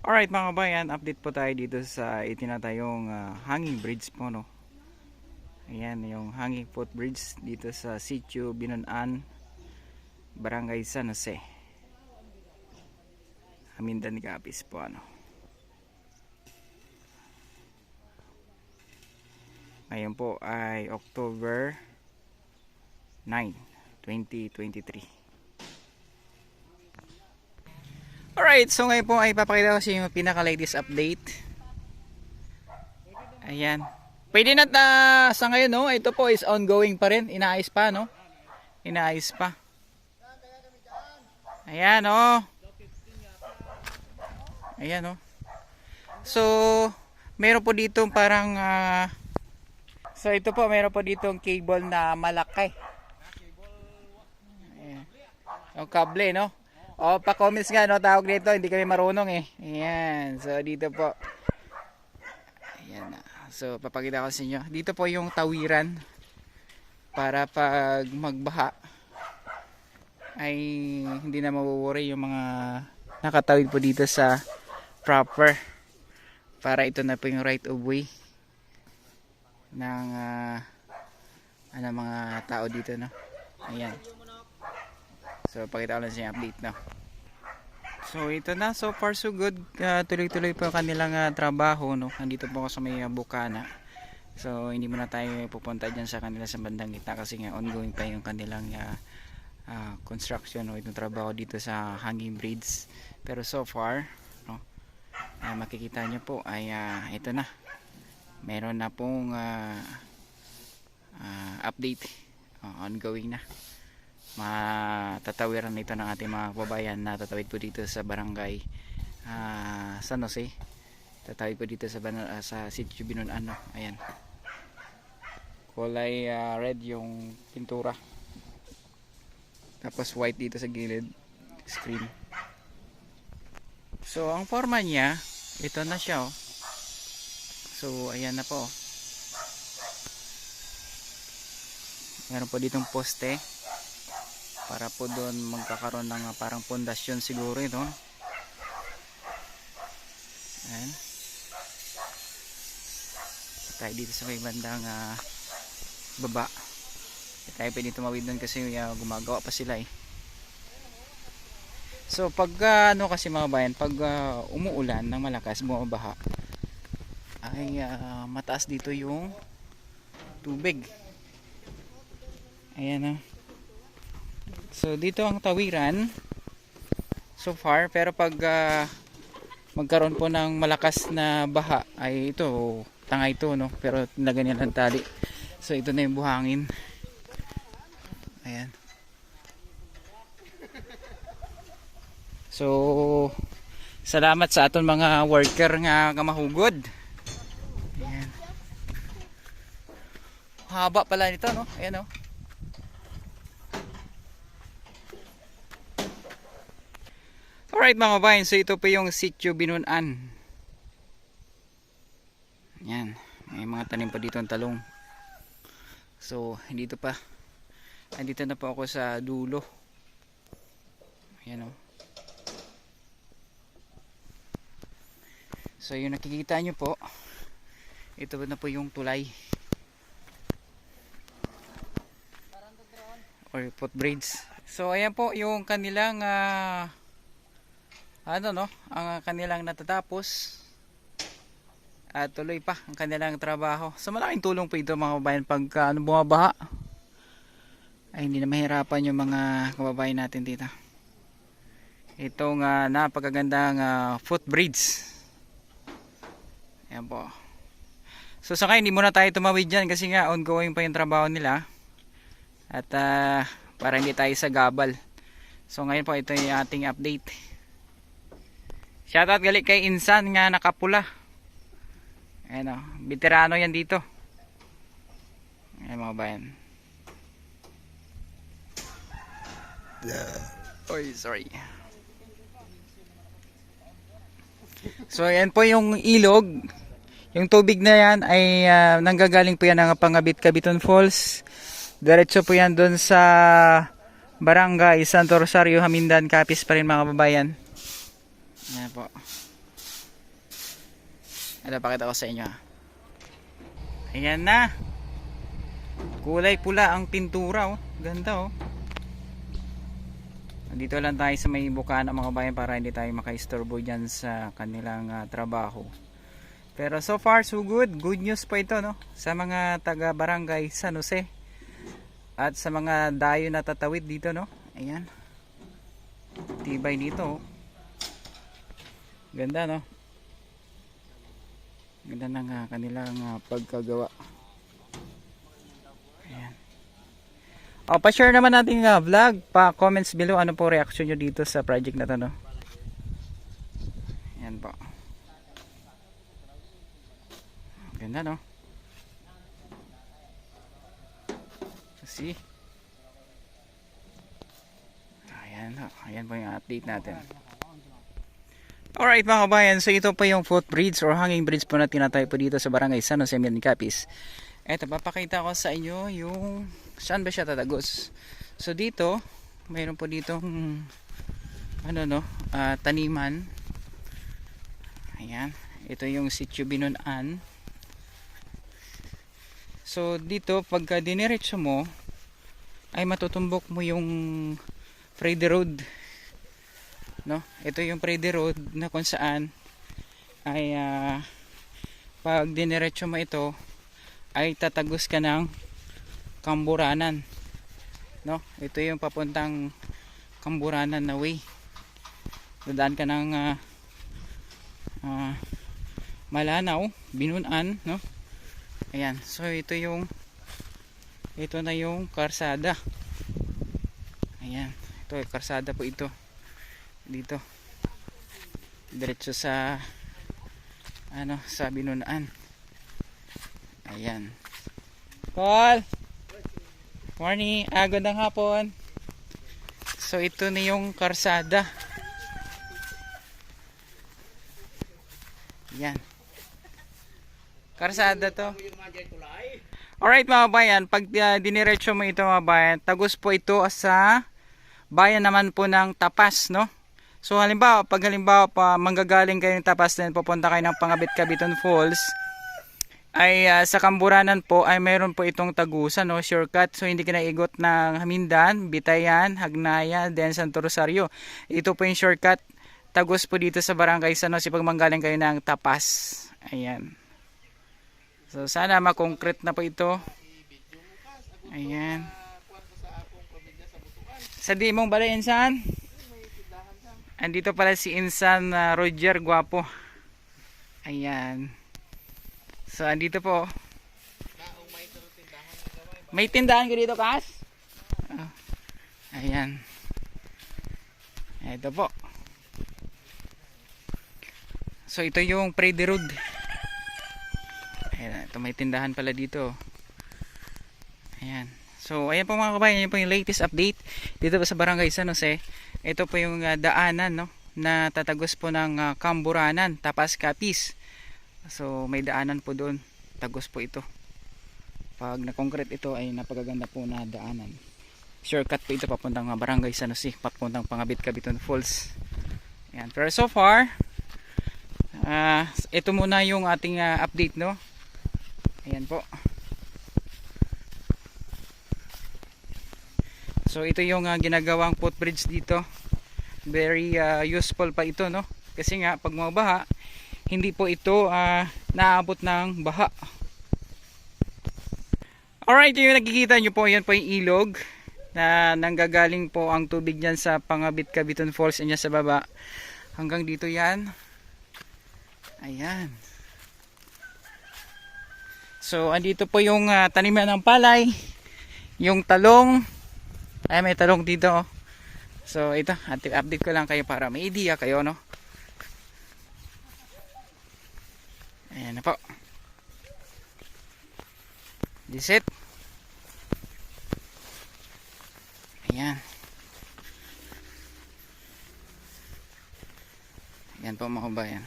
Alright mga kabayan, update po tayo dito sa itinatayong hanging bridge po, no. Ayan yung hanging footbridge dito sa Sitio Binunan, Barangay San Jose, Hamindan Capiz po, ano. Ngayon po ay October 9, 2023. Alright, so ngayon po ay papakita ko sa inyo yung pinaka-latest update. Ayan. Pwede na sa ngayon, no? Ito po is ongoing pa rin. Inaayos pa, no? Inaayos pa. Ayan, oh. Ayan, oh. So, meron po dito parang so ito po, meron po dito cable na malaki. Ayan. Yung kable, no? O, pa-comments nga, no, tawag dito, hindi kami marunong eh. Ayan, so dito po. Ayan na. So, papakita ko sa inyo. Dito po yung tawiran para pag magbaha ay hindi na mabuwori yung mga nakatawid po dito sa proper. Para ito na po yung right of way ng mga tao dito, no. Ayan. So, pakita ko lang sa inyo update, no. So, ito na. So far, so good. Tuloy-tuloy po kanilang trabaho, no. Nandito po ako sa may Bukana. So, hindi muna tayo pupunta dyan sa kanila sa bandang gitna kasi nga ongoing pa yung kanilang construction, no. Itong trabaho dito sa hanging bridge. Pero so far, no, makikita nyo po ay ito na. Meron na pong update. Ongoing na. Matatawiran nito ng ating mga kababayan na tatawid po dito sa barangay San Jose, tatawid po dito sa Sitio Binunan, no? Ayan, kulay red yung pintura, tapos white dito sa gilid screen. So ang forma niya, ito na siya, oh. So ayan na po, meron po ditong poste para po doon magkakaroon ng parang pundasyon siguro ito. Ayan. Tayo dito sa may bandang baba. Tayo pwede tumawid doon kasi gumagawa pa sila eh. So pag ano kasi mga bayan, pag umuulan ng malakas, bumabaha, ay mataas dito yung tubig. Ayan, so dito ang tawiran so far, pero pag magkaroon po ng malakas na baha ay ito, tanga ito, no, pero nilagyan niya ng tali. So ito na yung buhangin. Ayan. So salamat sa aton mga worker nga kamahugod. Ayan. Haba pala nito, no. Ayan, no. Alright mga kabayan, so ito po yung Sitio Binunan. Yan, may mga tanim pa dito ang talong. So dito pa, andito na po ako sa dulo. Ayan, oh. So yung nakikita nyo po, ito na po yung tulay or footbridge. So ayan po yung kanilang no, ang kanilang natatapos at tuloy pa ang kanilang trabaho. So malaking tulong po ito mga kababayan pag bumabaha ay hindi na mahirapan yung mga kababayan natin dito. Itong napakagandang footbridge. Ayan po. So sa ngayon hindi muna tayo tumawid dyan kasi nga ongoing pa yung trabaho nila at para hindi tayo sa gabal. So ngayon po ito yung ating update. Shoutout gali kay Insan nga nakapula. Ayan, oh, veterano yan dito. Ayan mga bayan. Oy, sorry. So ayan po yung ilog. Yung tubig na yan ay nanggagaling po yan ng Pangabit-Cabiton Falls. Diretso po yan doon sa Barangay Santo Rosario, Hamindan Capiz pa rin mga kababayan. Ayan po. Ito, pakita ko sa inyo. Ayan na. Kulay pula ang pintura, oh. Ganda, oh. Dito lang tayo sa may bukana mga bayan para hindi tayo makaistorbo dyan sa kanilang trabaho. Pero so far so good. Good news po ito, no, sa mga taga barangay San Jose at sa mga dayo na tatawid dito, no. Ayan, tibay dito, oh. Ganda, no. Ganda ng kanilang pagkagawa. Ayan. O, pa-share naman natin vlog, pa-comments below ano po reaction nyo dito sa project na to, no. Ayan po. Ganda, no. See? Ayan, ayan po yung update natin. Alright mga kabayan, so ito po yung footbridge or hanging bridge po na tinatay po dito sa barangay San Jose, Capiz. Eto, papakita ko sa inyo yung saan ba siya tatagos. So dito, mayroon po ditong ano, no, taniman. Ayan, ito yung sitio Binunan. So dito, pagka diniretso mo, ay matutumbok mo yung Frede Road, no? Ito yung Frede Road na kung saan ay pag diniretso mo ito ay tatagos ka ng Kamburanan, no? Ito yung papuntang Kamburanan na way. Dadaan ka ng Malanaw, Binunan, no? Ayan, so ito na yung karsada. Ayan, ito karsada po ito. Dito diretso sa ano, sa Binunan. Ayan. Paul, morning, gandang hapon. So ito na yung karsada. Ayan, karsada to. Alright mga bayan, pag diniretso mo ito mga bayan, tagos po ito sa bayan naman po ng Tapas, no? So halimbawa, pag pa manggagaling kayo ng Tapas din, pupunta kayo ng Pangabit-Cabiton Falls, ay sa Kamburanan po ay mayroon po itong tagusan, no, shortcut. So hindi ka na igot ng Hamindan, Bitayan, Hagnaya, then Santo Rosario. Ito po yung shortcut, tagos po dito sa barangay San Jose pag manggaling kayo ng Tapas. Ayan. So sana ma-concrete na po ito. Ayan. Sa di mong balay insan? Andito pala si Insan Roger Guapo. Ayan. So andito po. May tindahan ka dito, Kas? Oh. Ayan. Ito po. So ito yung Frede Road. Ayan, ito may tindahan pala dito. Ayan. So ayan po mga kabayan, yun po yung latest update dito sa barangay San Jose. Ito po yung daanan, no, na tatagos po ng Kamburanan, Tapas, Capiz. So may daanan po doon, tagos po ito. Pag na-concrete ito ay napakaganda po na daanan. Shortcut po ito papuntang barangay San Jose, papuntang Pangabit-Cabiton Falls. Ayan. Pero so far, ito muna yung ating update, no. Ayan po. So ito yung ginagawang footbridge dito. Very useful pa ito, no, kasi nga pag mabaha, hindi po ito naabot ng baha. Alright, yung nakikita nyo po, yan po yung ilog na nanggagaling po ang tubig dyan sa Pangabit-Cabiton Falls, yan sa baba hanggang dito yan. Ayan. So andito po yung taniman ng palay, yung talong. Ay, may talong dito, oh. So ito, update ko lang kayo para may idea kayo, no. Ayan na po. This it. Ayan. Ayan po mga kabayan.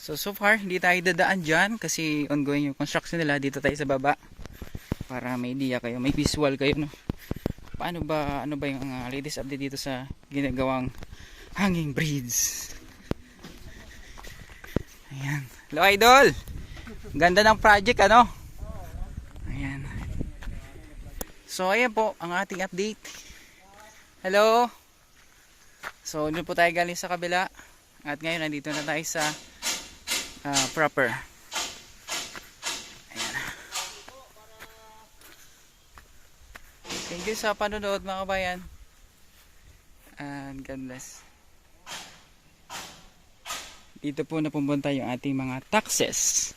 So far hindi tayo dadaan dyan kasi ongoing yung construction nila. Dito tayo sa baba para may idea kayo, may visual kayo, no. Paano ba, ano ba yung latest update dito sa ginagawang Hanging bridge. Ayan. Hello idol. Ganda ng project ano. Ayan. So ayan po ang ating update. Hello. So doon po tayo galing sa kabila. At ngayon nandito na tayo sa proper. Ayan. Thank you sa panonood mga kabayan. And God bless. Dito po na pumunta yung ating mga taxes.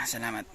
Salamat.